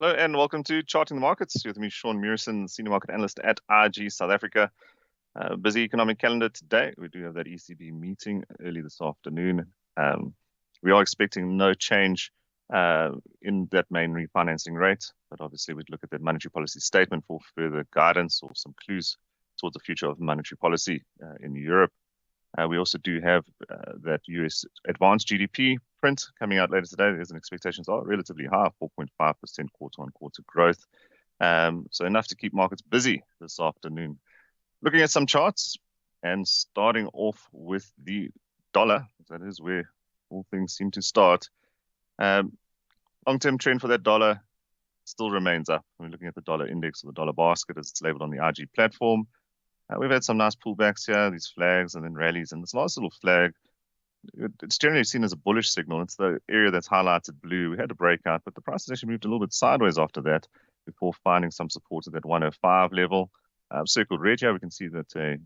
Hello and welcome to Charting the Markets. With me, Sean Mearson, Senior Market Analyst at IG South Africa. Busy economic calendar today. We do have that ECB meeting early this afternoon. We are expecting no change in that main refinancing rate, but obviously we'd look at that monetary policy statement for further guidance or some clues towards the future of monetary policy in Europe. We also do have that US advanced GDP print coming out later today. There's an expectations are relatively high, 4.5% quarter-on-quarter growth. So enough to keep markets busy this afternoon. Looking at some charts and starting off with the dollar. That is where all things seem to start. Long-term trend for that dollar still remains up. We're looking at the dollar index or the dollar basket as it's labeled on the IG platform. We've had some nice pullbacks here, these flags and then rallies. And this last little flag, it's generally seen as a bullish signal. It's the area that's highlighted blue. We had a breakout, but the price has actually moved a little bit sideways after that before finding some support at that 105 level. Circled red here, we can see that a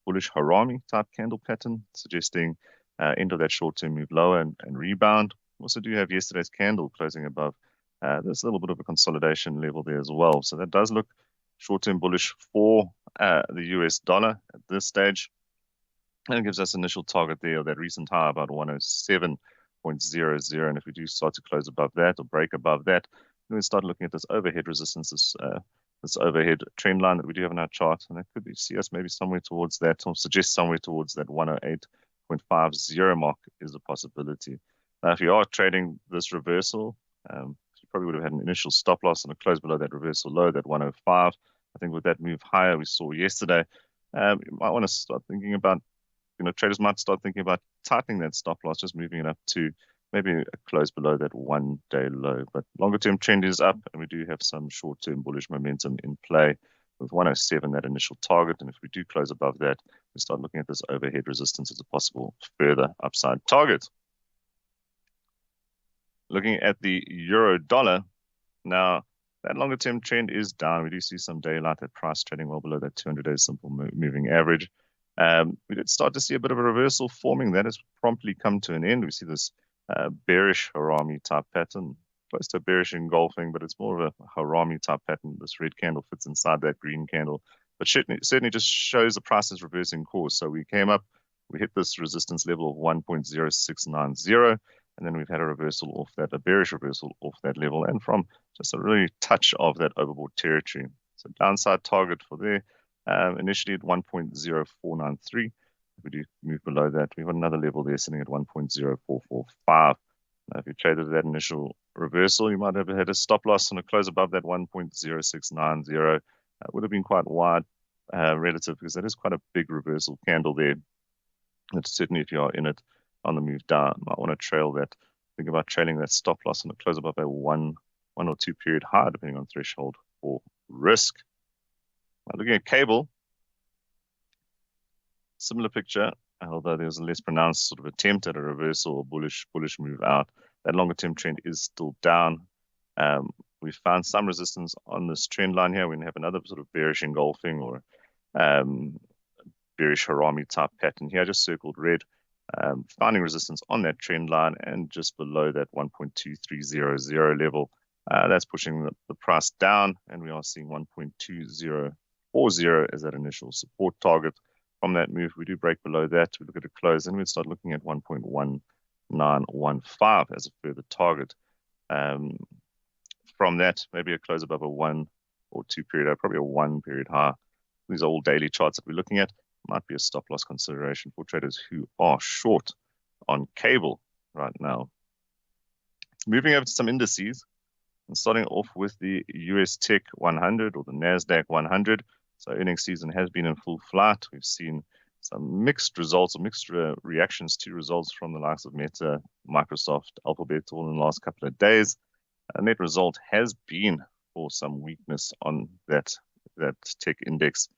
bullish harami type candle pattern suggesting end of that short-term move lower and rebound. We also do have yesterday's candle closing above. There's a little bit of a consolidation level there as well. So that does look short-term bullish for the US dollar at this stage. And it gives us initial target there of that recent high about 107.00. And if we do start to close above that or break above that, then we start looking at this overhead resistance, this overhead trend line that we do have in our chart. And that could be, see us maybe somewhere towards that, or suggest somewhere towards that 108.50 mark is a possibility. Now, if you are trading this reversal, you probably would have had an initial stop loss and a close below that reversal low, that 105. I think with that move higher we saw yesterday, you might want to start thinking about, traders might start thinking about tightening that stop loss, just moving it up to maybe a close below that one-day low. But longer-term trend is up, and we do have some short-term bullish momentum in play with 107, that initial target. And if we do close above that, we start looking at this overhead resistance as a possible further upside target. Looking at the euro dollar, now that longer term trend is down. We do see some daylight at price trading well below that 200-day simple moving average. We did start to see a bit of a reversal forming. That has promptly come to an end. We see this bearish harami type pattern, close to bearish engulfing, but it's more of a harami type pattern. This red candle fits inside that green candle, but certainly just shows the price is reversing course. So we came up, we hit this resistance level of 1.0690. And then we've had a reversal off that, a bearish reversal off that level, and from just a really touch of that overbought territory. So downside target for there, initially at 1.0493. If we do move below that, we've got another level there sitting at 1.0445. Now, if you traded that initial reversal, you might have had a stop loss and a close above that 1.0690. Would have been quite wide relative, because that is quite a big reversal candle there. And certainly if you are in it on the move down, might want to trail that. Think about trailing that stop loss and a close above a one or two period high, depending on threshold or risk. Now, looking at cable, similar picture, although there's a less pronounced sort of attempt at a reversal or bullish move out. That longer term trend is still down. We found some resistance on this trend line here. We're going to have another sort of bearish engulfing or bearish harami type pattern here, just circled red. Finding resistance on that trend line and just below that 1.2300 level. That's pushing the price down, and we are seeing 1.2040 as that initial support target. From that move, we do break below that. We look at a close, and we start looking at 1.1915 as a further target. From that, maybe a close above a 1 or 2 period, probably a 1 period high. These are all daily charts that we're looking at. Might be a stop loss consideration for traders who are short on cable right now. Moving over to some indices and starting off with the US Tech 100 or the Nasdaq 100. So earnings season has been in full flight. We've seen some mixed results or mixed reactions to results from the likes of Meta, Microsoft, Alphabet all in the last couple of days. A net result has been for some weakness on that tech index,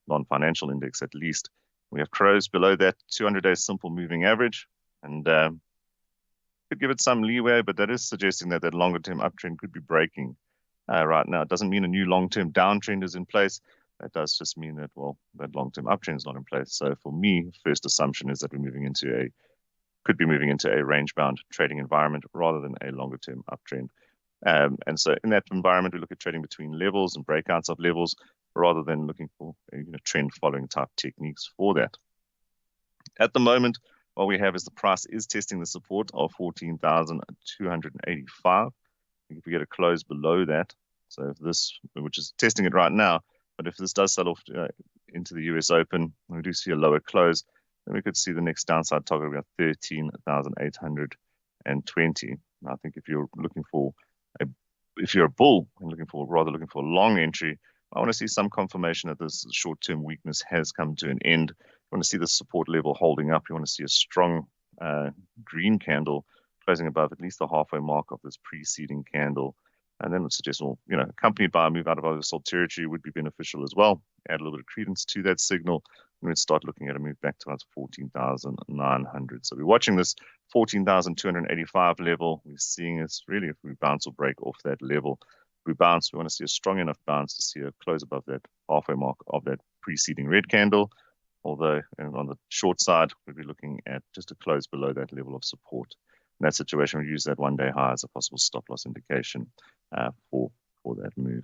non-financial index at least. We have closed below that 200-day simple moving average, and could give it some leeway, but that is suggesting that that longer-term uptrend could be breaking right now. It doesn't mean a new long-term downtrend is in place. That does just mean that, well, that long-term uptrend is not in place. So for me, first assumption is that we're could be moving into a range-bound trading environment rather than a longer-term uptrend. And so in that environment, we look at trading between levels and breakouts of levels rather than looking for trend following type techniques for that. At the moment, what we have is the price is testing the support of 14,285. If we get a close below that, so if this, which is testing it right now, but if this does sell off into the US Open, we do see a lower close, then we could see the next downside target about 13,820. I think if you're looking for if you're a bull and rather looking for a long entry, I want to see some confirmation that this short-term weakness has come to an end. You want to see the support level holding up. You want to see a strong green candle closing above at least the halfway mark of this preceding candle. And then it suggests, well, accompanied by a move out of oversold territory would be beneficial as well. Add a little bit of credence to that signal, and we'd start looking at a move back towards 14,900. So we're watching this 14,285 level. We're seeing this really if we bounce or break off that level. If we bounce, we want to see a strong enough bounce to see a close above that halfway mark of that preceding red candle. Although on the short side, we'd be looking at just a close below that level of support. In that situation, we use that one-day high as a possible stop-loss indication for that move.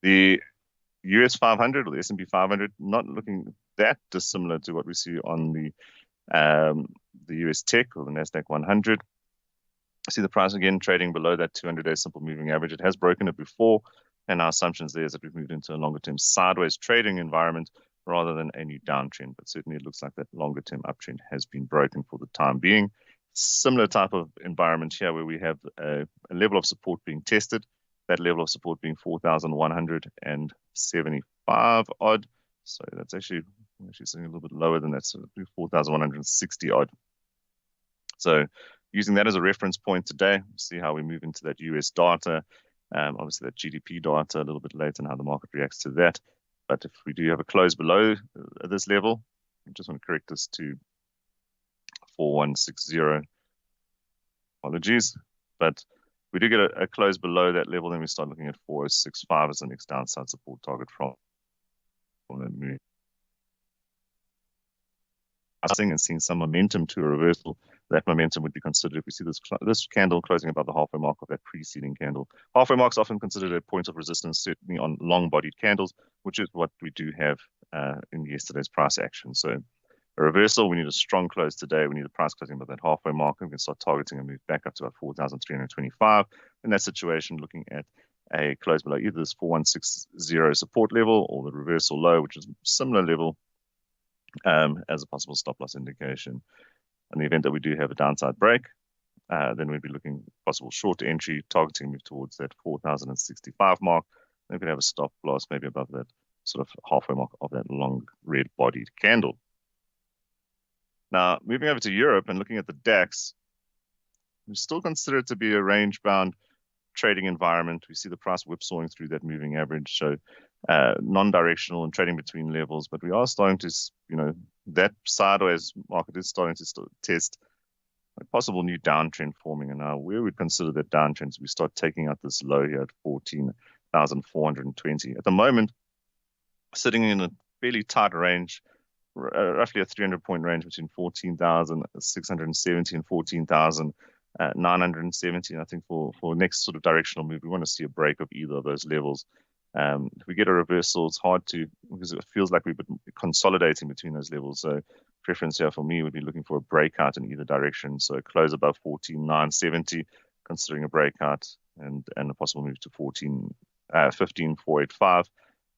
The US 500 or the S&P 500 not looking that dissimilar to what we see on the US Tech or the Nasdaq 100. I see the price again trading below that 200-day simple moving average. It has broken it before, and our assumptions there is that we've moved into a longer-term sideways trading environment rather than a new downtrend. But certainly it looks like that longer-term uptrend has been broken for the time being. Similar type of environment here where we have a level of support being tested, that level of support being 4,175 odd. So that's actually sitting a little bit lower than that, so 4,160 odd. So using that as a reference point today, see how we move into that US data, obviously that GDP data a little bit later and how the market reacts to that. But if we do have a close below this level, I just want to correct this to 4160. Apologies. But we do get a close below that level, then we start looking at 4065 as the next downside support target from that move. And seeing some momentum to a reversal, that momentum would be considered if we see this candle closing above the halfway mark of that preceding candle. Halfway marks often considered a point of resistance, certainly on long-bodied candles, which is what we do have in yesterday's price action. So a reversal, we need a strong close today. We need a price closing above that halfway mark, and we can start targeting a move back up to about 4,325. In that situation, looking at a close below either this 4160 support level or the reversal low, which is a similar level, as a possible stop-loss indication. In the event that we do have a downside break, then we'd be looking possible short entry, targeting move towards that 4,065 mark. Then we could have a stop-loss maybe above that sort of halfway mark of that long red-bodied candle. Now, moving over to Europe and looking at the DAX, we still consider it to be a range-bound trading environment. We see the price whipsawing through that moving average, so non-directional and trading between levels. But we are starting to, that sideways market is starting to test a possible new downtrend forming. And now we would consider that downtrend, so we start taking out this low here at 14,420. At the moment, sitting in a fairly tight range, roughly a 300-point range between 14,670 and 14,970. I think for next sort of directional move, we want to see a break of either of those levels. If we get a reversal, it's hard to, because it feels like we've been consolidating between those levels. So preference here for me would be looking for a breakout in either direction. So close above 14,970, considering a breakout, and a possible move to 15,485.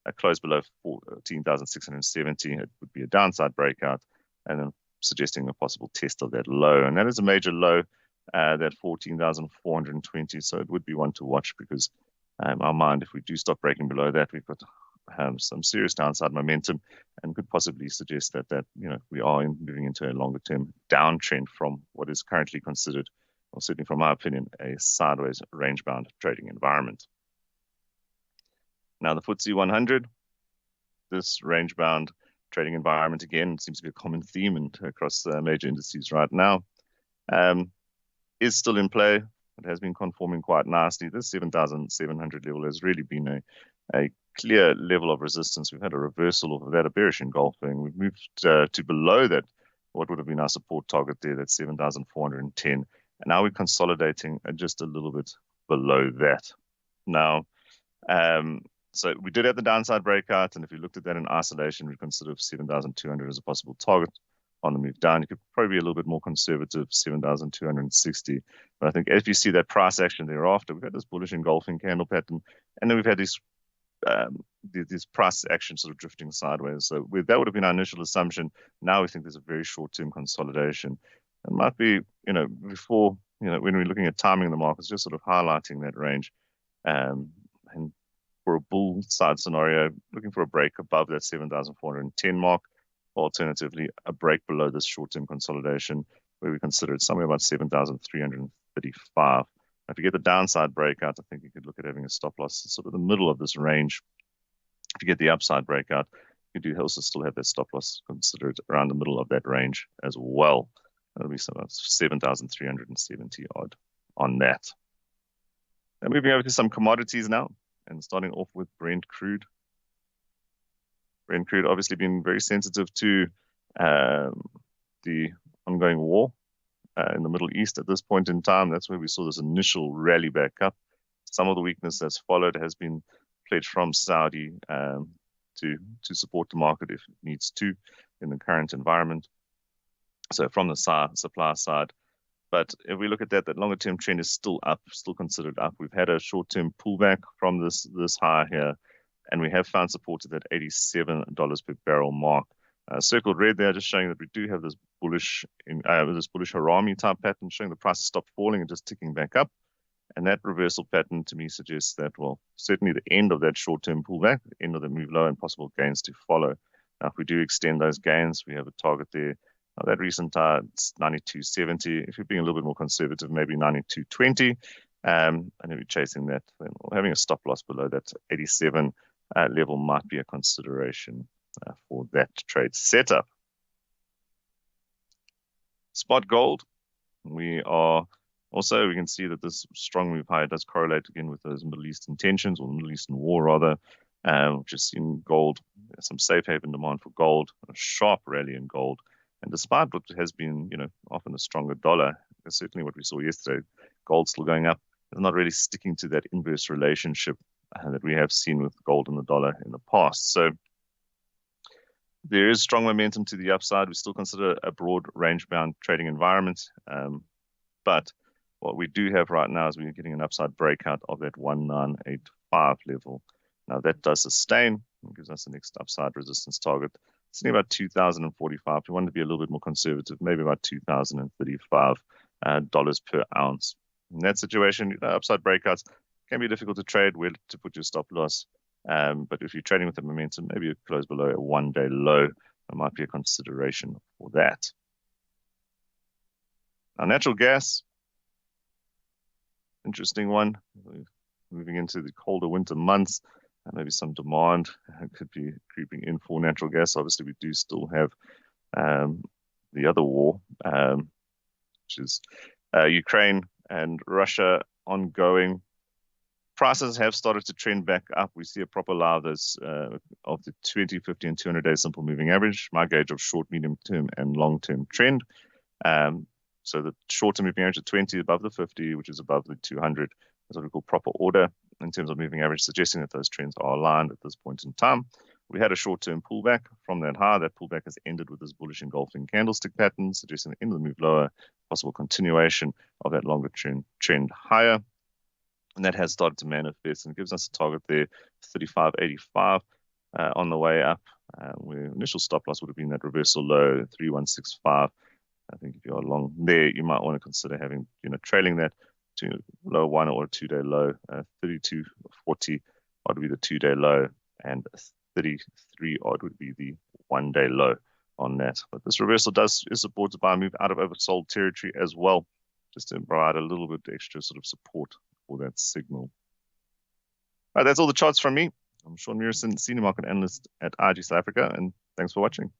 A close below 14,670, it would be a downside breakout, and then suggesting a possible test of that low. And that is a major low, that 14,420. So it would be one to watch, because our mind, if we do stop breaking below that, we've got some serious downside momentum, and could possibly suggest that we are moving into a longer term downtrend from what is currently considered, or certainly from my opinion, a sideways range bound trading environment. Now the FTSE 100, this range bound trading environment again seems to be a common theme across major indices right now, is still in play. It has been conforming quite nicely. This 7,700 level has really been a clear level of resistance. We've had a reversal of that, a bearish engulfing. We've moved to below that what would have been our support target there, that's 7,410. And now we're consolidating just a little bit below that. Now, so we did have the downside breakout, and if we looked at that in isolation, we'd consider 7,200 as a possible target. On the move down, you could probably be a little bit more conservative, 7,260. But I think if you see that price action thereafter, we've had this bullish engulfing candle pattern, and then we've had these price actions sort of drifting sideways. So that would have been our initial assumption. Now we think there's a very short-term consolidation. It might be, before, when we're looking at timing in the markets, just sort of highlighting that range. And for a bull side scenario, looking for a break above that 7,410 mark. Alternatively, a break below this short-term consolidation, where we consider it somewhere about 7,335. If you get the downside breakout, I think you could look at having a stop loss sort of the middle of this range. If you get the upside breakout, you do also still have that stop loss considered around the middle of that range as well. That'll be about 7,370 odd on that. And moving over to some commodities now, and starting off with Brent crude. Brent crude obviously been very sensitive to the ongoing war in the Middle East at this point in time. That's where we saw this initial rally back up. Some of the weakness that's followed has been pledged from Saudi to support the market if it needs to in the current environment. So from the supply side. But if we look at that longer term trend is still up, still considered up. We've had a short term pullback from this high here, and we have found support at that $87 per barrel mark. Circled red there, just showing that we do have this bullish harami type pattern, showing the price has stopped falling and just ticking back up. And that reversal pattern to me suggests that, well, certainly the end of that short-term pullback, the end of the move low, and possible gains to follow. Now, if we do extend those gains, we have a target there. That recent it's 92.70. If you're being a little bit more conservative, maybe 92.20. And if you're chasing that, then having a stop loss below that 87 level might be a consideration for that trade setup. Spot gold, we can see that this strong move higher does correlate again with those Middle Eastern tensions, or the Middle Eastern war rather, which has seen gold, some safe haven demand for gold, a sharp rally in gold. And despite what has been, often a stronger dollar, certainly what we saw yesterday, gold still going up, it's not really sticking to that inverse relationship that we have seen with gold and the dollar in the past. So there is strong momentum to the upside. We still consider a broad range-bound trading environment. But what we do have right now is we're getting an upside breakout of that 1985 level. Now that does sustain and gives us the next upside resistance target. It's only about 2,045. We want to be a little bit more conservative, maybe about $2,035 per ounce. In that situation, upside breakouts can be difficult to trade, where to put your stop loss. But if you're trading with the momentum, maybe you close below a one-day low. That might be a consideration for that. Now, natural gas, interesting one. Moving into the colder winter months, maybe some demand could be creeping in for natural gas. Obviously, we do still have the other war, which is Ukraine and Russia ongoing. Prices have started to trend back up. We see a proper low of the 20, 50, and 200-day simple moving average, my gauge of short, medium-term, and long-term trend. So the short-term moving average of 20 above the 50, which is above the 200, is what we call proper order in terms of moving average, suggesting that those trends are aligned at this point in time. We had a short-term pullback from that high. That pullback has ended with this bullish engulfing candlestick pattern, suggesting the end of the move lower, possible continuation of that longer trend higher. And that has started to manifest and gives us a target there, 35.85 on the way up. Where initial stop loss would have been that reversal low, 3165. I think if you're long there, you might want to consider having, trailing that to low 1 or 2 day low, 32.40 odd would be the 2 day low, and 33 odd would be the 1 day low on that. But this reversal is supported by a move out of oversold territory as well, just to provide a little bit extra sort of support for that signal. All right, that's all the charts from me. I'm Sean Mearson, Senior Market Analyst at IG South Africa, and thanks for watching.